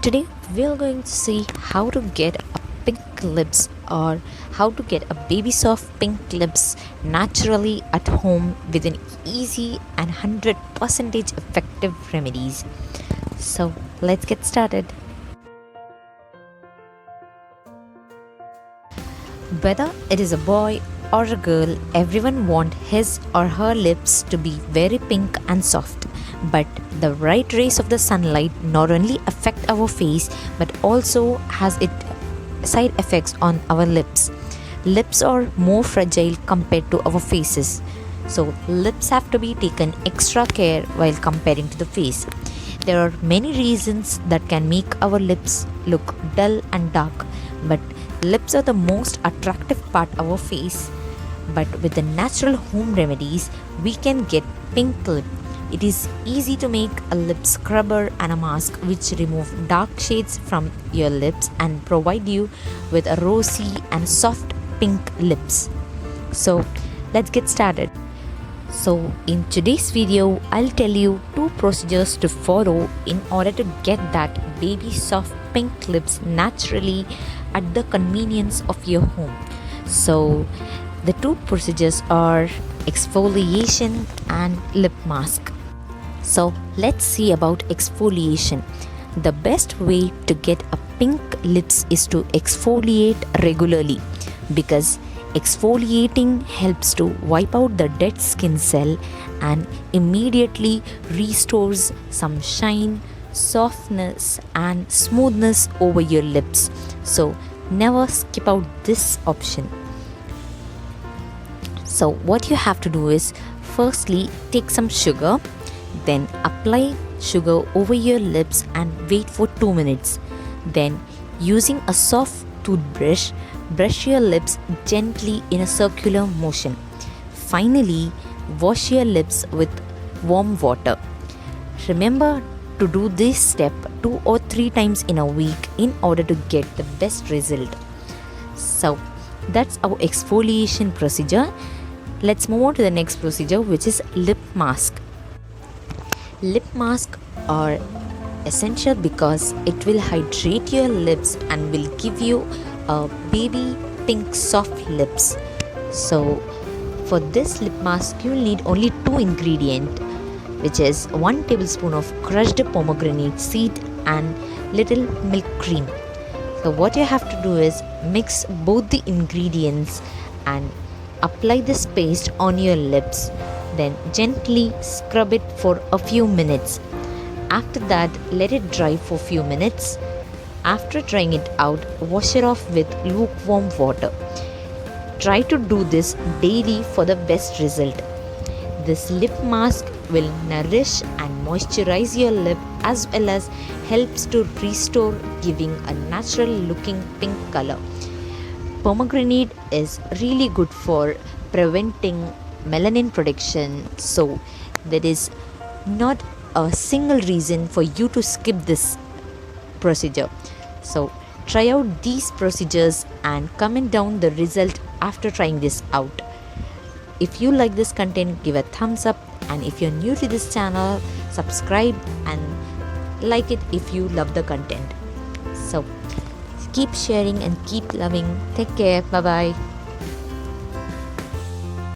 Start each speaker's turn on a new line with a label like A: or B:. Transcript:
A: Today we are going to see how to get a pink lips or how to get a baby soft pink lips naturally at home with an easy and 100% effective remedies. So let's get started. Whether it is a boy or a girl, everyone wants his or her lips to be very pink and soft. But the right rays of the sunlight not only affect our face but also has its side effects on our lips. Lips are more fragile compared to our faces. So lips have to be taken extra care while comparing to the face. There are many reasons that can make our lips look dull and dark, but lips are the most attractive part of our face. But with the natural home remedies, we can get pink lip. It is easy to make a lip scrubber and a mask which remove dark shades from your lips and provide you with a rosy and soft pink lips. So let's get started. So in today's video, I'll tell you 2 procedures to follow in order to get that baby soft pink lips naturally at the convenience of your home. So the 2 procedures are exfoliation and lip mask. So let's see about exfoliation. The best way to get a pink lips is to exfoliate regularly, because exfoliating helps to wipe out the dead skin cell and immediately restores some shine, softness and smoothness over your lips. So never skip out this option. So what you have to do is, firstly take some sugar, then apply sugar over your lips and wait for 2 minutes. Then using a soft toothbrush, brush your lips gently in a circular motion. Finally, wash your lips with warm water. Remember to do this step 2 or 3 times in a week in order to get the best result. So that's our exfoliation procedure. Let's move on to the next procedure, which is lip mask. Lip masks are essential because it will hydrate your lips and will give you a baby pink soft lips. So for this lip mask, you will need only 2 ingredients, which is 1 tablespoon of crushed pomegranate seed and little milk cream. So what you have to do is mix both the ingredients and apply this paste on your lips. Then gently scrub it for a few minutes. After that, let it dry for a few minutes. After drying it out, wash it off with lukewarm water. Try to do this daily for the best result. This lip mask will nourish and moisturize your lip as well as helps to restore, giving a natural looking pink color. Pomegranate is really good for preventing melanin production, so there is not a single reason for you to skip this procedure. So try out these procedures and comment down the result after trying this out. If you like this content, give a thumbs up, and if you're new to this channel, subscribe and like it if you love the content. So keep sharing and keep loving. Take care. Bye bye.